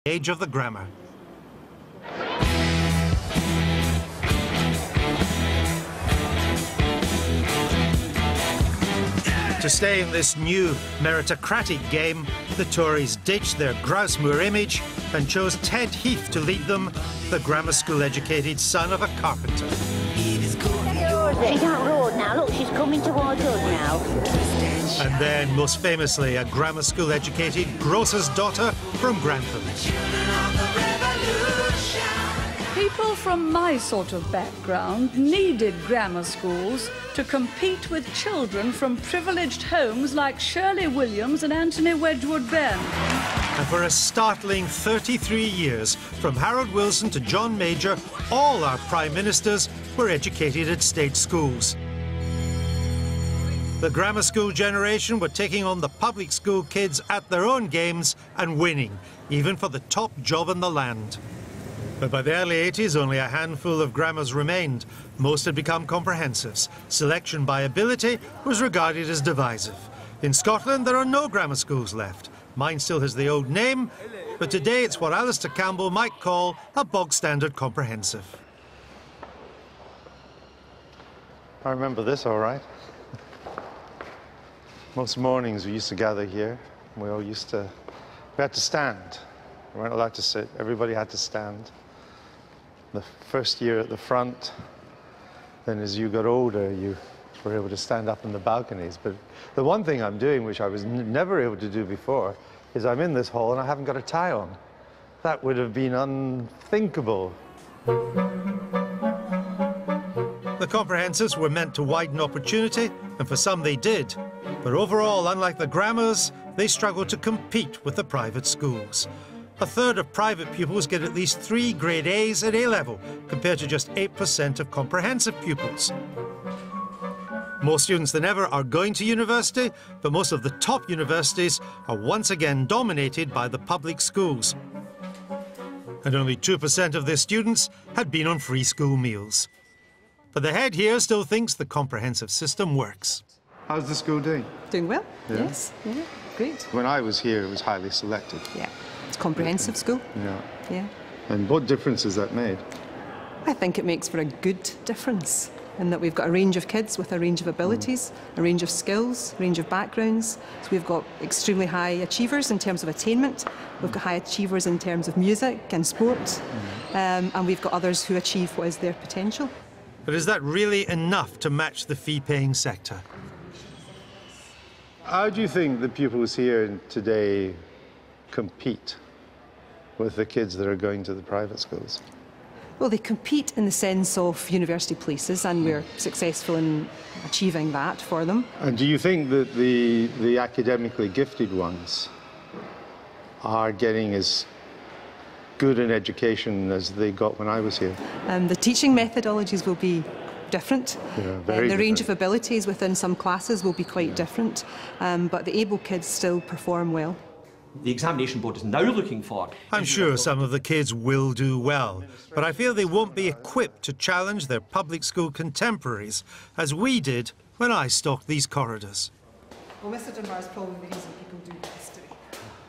age of the grammar. To stay in this new meritocratic game, the Tories ditched their Grousemoor image and chose Ted Heath to lead them, the grammar school-educated son of a carpenter. She's on road now. Look, she's coming towards us now. And then, most famously, a grammar school-educated grocer's daughter from Grantham. People from my sort of background needed grammar schools to compete with children from privileged homes like Shirley Williams and Anthony Wedgwood Benn. And for a startling 33 years, from Harold Wilson to John Major, all our prime ministers were educated at state schools. The grammar school generation were taking on the public school kids at their own games and winning, even for the top job in the land. But by the early 80s, only a handful of grammars remained. Most had become comprehensives. Selection by ability was regarded as divisive. In Scotland, there are no grammar schools left. Mine still has the old name, but today it's what Alistair Campbell might call a bog-standard comprehensive. I remember this all right. Most mornings we used to gather here. We had to stand. We weren't allowed to sit. Everybody had to stand. The first year at the front, then as you got older, you were able to stand up in the balconies. But the one thing I'm doing, which I was never able to do before, is I'm in this hall and I haven't got a tie on. That would have been unthinkable. The comprehensives were meant to widen opportunity, and for some they did. But overall, unlike the grammars, they struggled to compete with the private schools. A third of private pupils get at least 3 grade A's at A-level, compared to just 8% of comprehensive pupils. More students than ever are going to university, but most of the top universities are once again dominated by the public schools. And only 2% of their students had been on free school meals. But the head here still thinks the comprehensive system works. How's the school doing? Doing well, Yeah. yes. Yeah, great. When I was here, it was highly selective. Yeah, it's a comprehensive school. Yeah. Yeah. And what difference has that made? I think it makes for a good difference in that we've got a range of kids with a range of abilities, a range of skills, a range of backgrounds. So we've got extremely high achievers in terms of attainment, we've got high achievers in terms of music and sport, and we've got others who achieve what is their potential. But is that really enough to match the fee-paying sector? How do you think the pupils here today compete with the kids that are going to the private schools? Well, they compete in the sense of university places, and we're successful in achieving that for them. And do you think that the academically gifted ones are getting as good an education as they got when I was here? The teaching methodologies will be different. Yeah, very the range different. of abilities within some classes will be quite different, but the able kids still perform well. The examination board is now looking for. I'm sure some of the kids will do well, but I feel they won't be equipped to challenge their public school contemporaries, as we did when I stalked these corridors. Well, Mr. Dunbar is probably the reason people do history.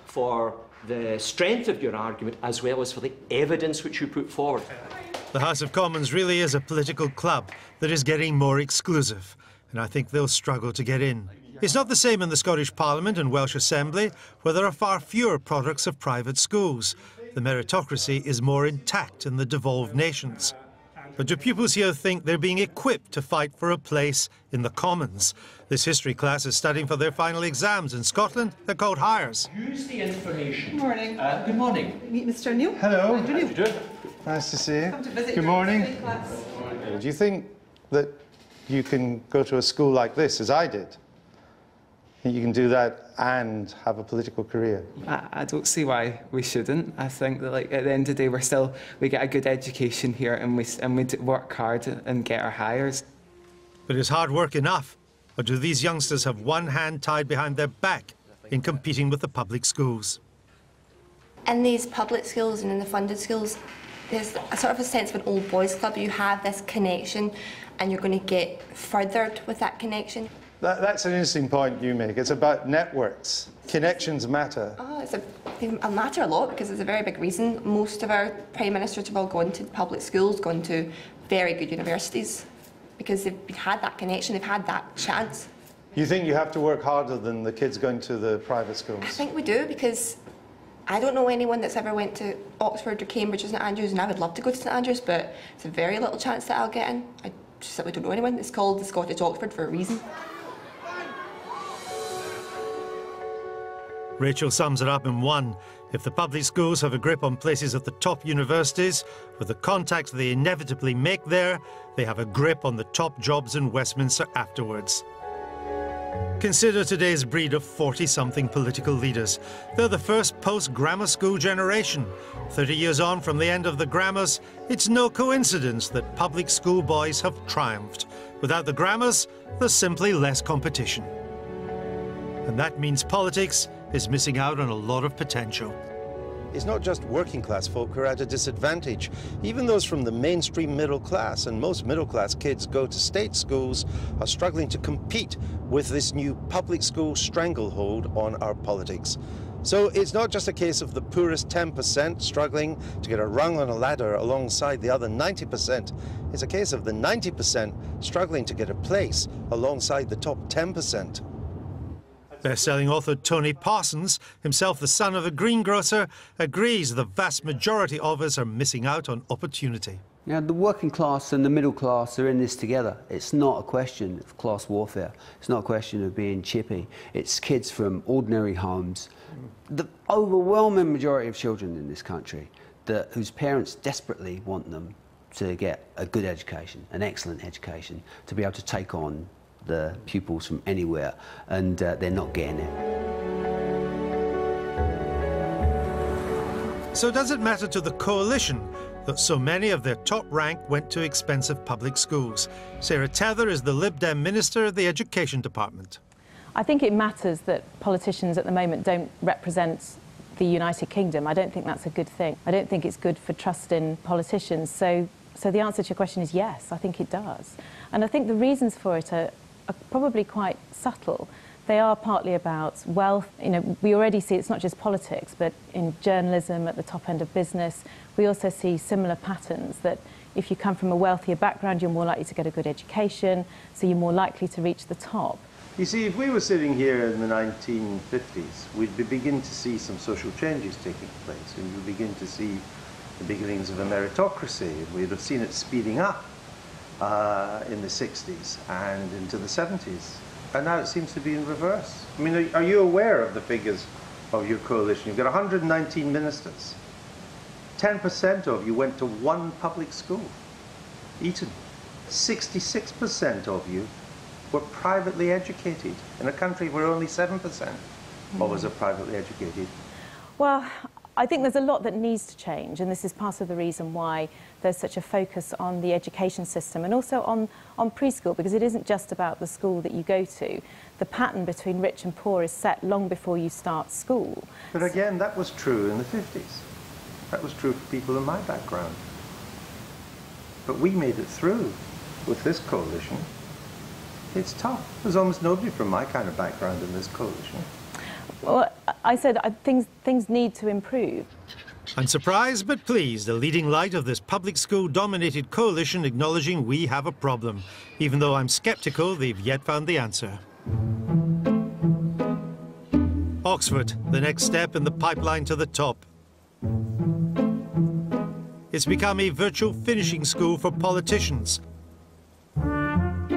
For the strength of your argument as well as for the evidence which you put forward. The House of Commons really is a political club that is getting more exclusive, and I think they'll struggle to get in. It's not the same in the Scottish Parliament and Welsh Assembly, where there are far fewer products of private schools. The meritocracy is more intact in the devolved nations. But do pupils here think they're being equipped to fight for a place in the Commons? This history class is studying for their final exams. In Scotland, they're called Highers. Use the information. Good morning. Good morning. Meet Mr. Neil. Hello. How do you do? Nice to see you. Come to visit Good your morning. history class. Do you think that you can go to a school like this, as I did? You can do that and have a political career? I don't see why we shouldn't. I think that, like, at the end of the day, we get a good education here, and we work hard and get our hires. But is hard work enough? Or do these youngsters have one hand tied behind their back in competing with the public schools? In these public schools and in the funded schools, there's a sort of a sense of an old boys club. You have this connection and you're going to get furthered with that connection. That's an interesting point you make. It's about networks. Connections matter. Oh, it's a they matter a lot because it's a very big reason. Most of our Prime Ministers have all gone to public schools, gone to very good universities, because they've had that connection, they've had that chance. You think you have to work harder than the kids going to the private schools? I think we do, because I don't know anyone that's ever went to Oxford or Cambridge or St Andrews, and I would love to go to St Andrews, but it's a very little chance that I'll get in. I just simply don't know anyone. It's called the Scottish Oxford for a reason. Rachel sums it up in one. If the public schools have a grip on places at the top universities, with the contacts they inevitably make there, they have a grip on the top jobs in Westminster afterwards. Consider today's breed of 40-something political leaders. They're the first post-grammar school generation. 30 years on from the end of the grammars, it's no coincidence that public school boys have triumphed. Without the grammars, there's simply less competition. And that means politics is missing out on a lot of potential. It's not just working class folk who are at a disadvantage. Even those from the mainstream middle class, and most middle class kids go to state schools, are struggling to compete with this new public school stranglehold on our politics. So it's not just a case of the poorest 10% struggling to get a rung on a ladder alongside the other 90%. It's a case of the 90% struggling to get a place alongside the top 10%. Best-selling author Tony Parsons, himself the son of a greengrocer, agrees the vast majority of us are missing out on opportunity. Now, the working class and the middle class are in this together. It's not a question of class warfare. It's not a question of being chippy. It's kids from ordinary homes. The overwhelming majority of children in this country whose parents desperately want them to get a good education, an excellent education, to be able to take on the pupils from anywhere, and they're not getting it. So does it matter to the coalition that so many of their top rank went to expensive public schools? Sarah Tether is the Lib Dem Minister of the Education Department. I think it matters that politicians at the moment don't represent the United Kingdom. I don't think that's a good thing. I don't think it's good for trust in politicians. So the answer to your question is yes, I think it does. And I think the reasons for it are probably quite subtle. They are partly about wealth. You know, we already see it's not just politics, but in journalism, at the top end of business, we also see similar patterns that if you come from a wealthier background, you're more likely to get a good education, so you're more likely to reach the top. You see, if we were sitting here in the 1950s, we'd begin to see some social changes taking place, and we'd begin to see the beginnings of a meritocracy, and we'd have seen it speeding up in the 60s and into the 70s. And now it seems to be in reverse. I mean, are you aware of the figures of your coalition? You've got 119 ministers. 10% of you went to one public school, Eton. 66% of you were privately educated in a country where only 7% of us are privately educated. Well, I think there's a lot that needs to change, and this is part of the reason why there's such a focus on the education system and also on preschool, because it isn't just about the school that you go to. The pattern between rich and poor is set long before you start school. But again, that was true in the 50s. That was true for people in my background. But we made it through with this coalition. It's tough. There's almost nobody from my kind of background in this coalition. Well, I said things need to improve. Unsurprised but pleased, the leading light of this public school-dominated coalition acknowledging we have a problem, even though I'm sceptical they've yet found the answer. Oxford, the next step in the pipeline to the top. It's become a virtual finishing school for politicians.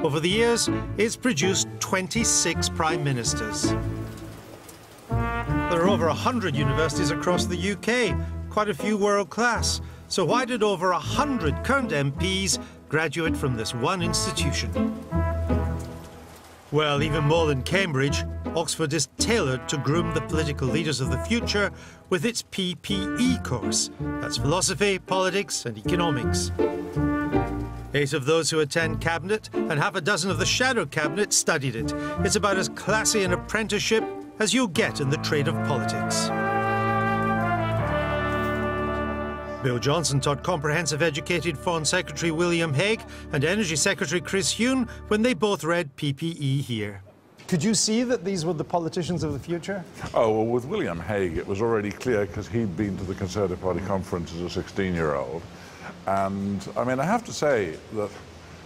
Over the years, it's produced 26 prime ministers. There are over 100 universities across the UK, quite a few world-class. So why did over 100 current MPs graduate from this one institution? Well, even more than Cambridge, Oxford is tailored to groom the political leaders of the future with its PPE course. That's philosophy, politics and economics. 8 of those who attend Cabinet and half a dozen of the shadow Cabinet studied it. It's about as classy an apprenticeship as you'll get in the trade of politics. Bill Johnson taught comprehensive educated Foreign Secretary William Hague and Energy Secretary Chris Huhne when they both read PPE here. Could you see that these were the politicians of the future? Oh, well, with William Hague, it was already clear because he'd been to the Conservative Party conference as a 16-year-old. And, I mean, I have to say that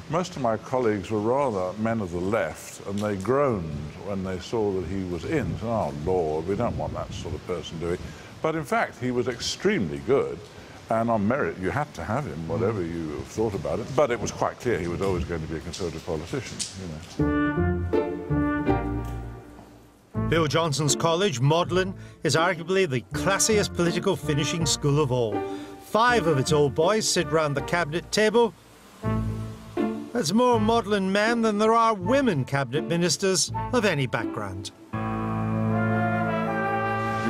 most of my colleagues were rather men of the left, and they groaned when they saw that he was in. Said, oh, Lord, we don't want that sort of person doing. But, in fact, he was extremely good. And on merit, you had to have him, whatever you thought about it. But it was quite clear he was always going to be a Conservative politician, you know. Bill Johnson's college, Magdalen, is arguably the classiest political finishing school of all. 5 of its old boys sit round the cabinet table. There's more Magdalen men than there are women cabinet ministers of any background. You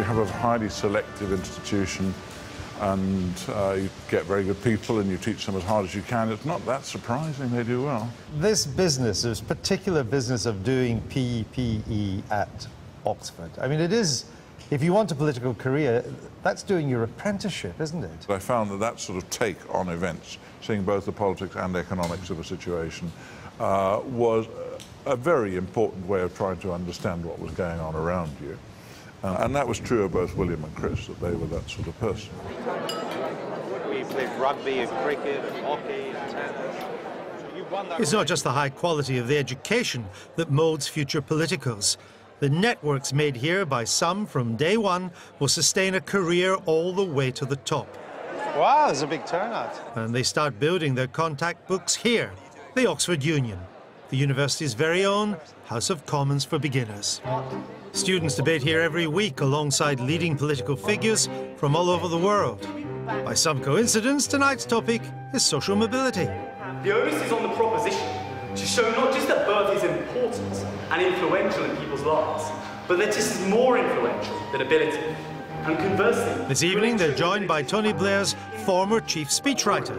have a highly selective institution, and you get very good people and you teach them as hard as you can. It's not that surprising they do well. This business, this particular business of doing PE at Oxford, I mean, it is, if you want a political career, that's doing your apprenticeship, isn't it? I found that that sort of take on events, seeing both the politics and economics of a situation, was a very important way of trying to understand what was going on around you. And that was true of both William and Chris, that they were that sort of person. We played rugby and cricket and hockey and tennis. It's not just the high quality of the education that moulds future politicals. The networks made here by some from day one will sustain a career all the way to the top. Wow, there's a big turnout. And they start building their contact books here, the Oxford Union, the university's very own House of Commons for beginners. Students debate here every week alongside leading political figures from all over the world. By some coincidence, tonight's topic is social mobility. The onus is on the proposition to show not just that birth is important and influential in people's lives, but that this is more influential than ability. And conversely... This evening, they're joined by Tony Blair's former chief speechwriter.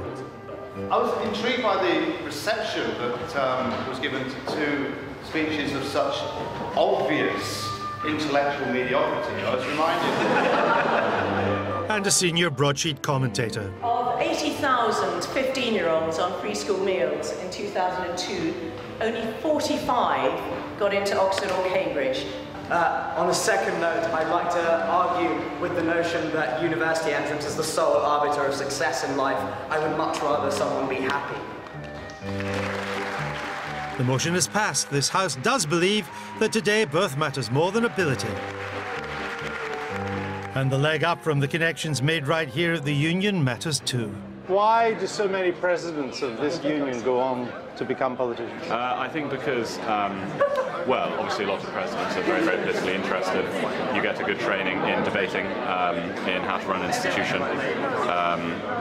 I was intrigued by the reception that was given to 2 speeches of such obvious intellectual mediocrity. I was reminded... And a senior broadsheet commentator. Of 80,000 15-year-olds on free school meals in 2002, only 45 got into Oxford or Cambridge. On a second note, I'd like to argue with the notion that university entrance is the sole arbiter of success in life. I would much rather someone be happy. The motion is passed. This House does believe that today birth matters more than ability. And the leg up from the connections made right here at the Union matters too. Why do so many presidents of this union go on to become politicians? I think because, well, obviously a lot of presidents are very, very politically interested. You get a good training in debating, in how to run an institution.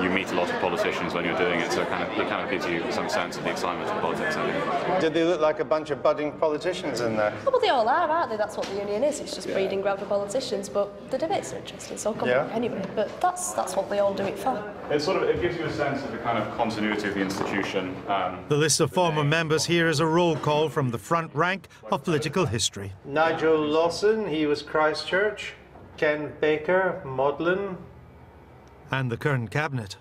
You meet a lot of politicians when you're doing it, so it kind of gives you some sense of the excitement of politics. Did they look like a bunch of budding politicians in there? Well, they all are, aren't they? That's what the union is. It's just breeding ground for politicians. But the debates are interesting, so I'll come back anyway. But that's what they all do it for. It gives you a sense of the kind of continuity of the institution. The list of former members here is a roll call from the front rank of political history. Nigel Lawson, he was Christchurch. Ken Baker, Magdalen. And the current cabinet.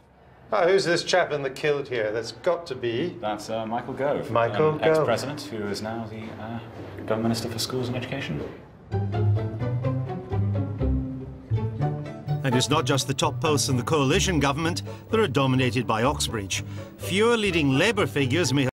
Oh, who's this chap in the kilt here? That's got to be... That's Michael Gove. Michael Gove. Ex-president, who is now the Government Minister for Schools and Education. And it's not just the top posts in the coalition government that are dominated by Oxbridge. Fewer leading Labour figures may have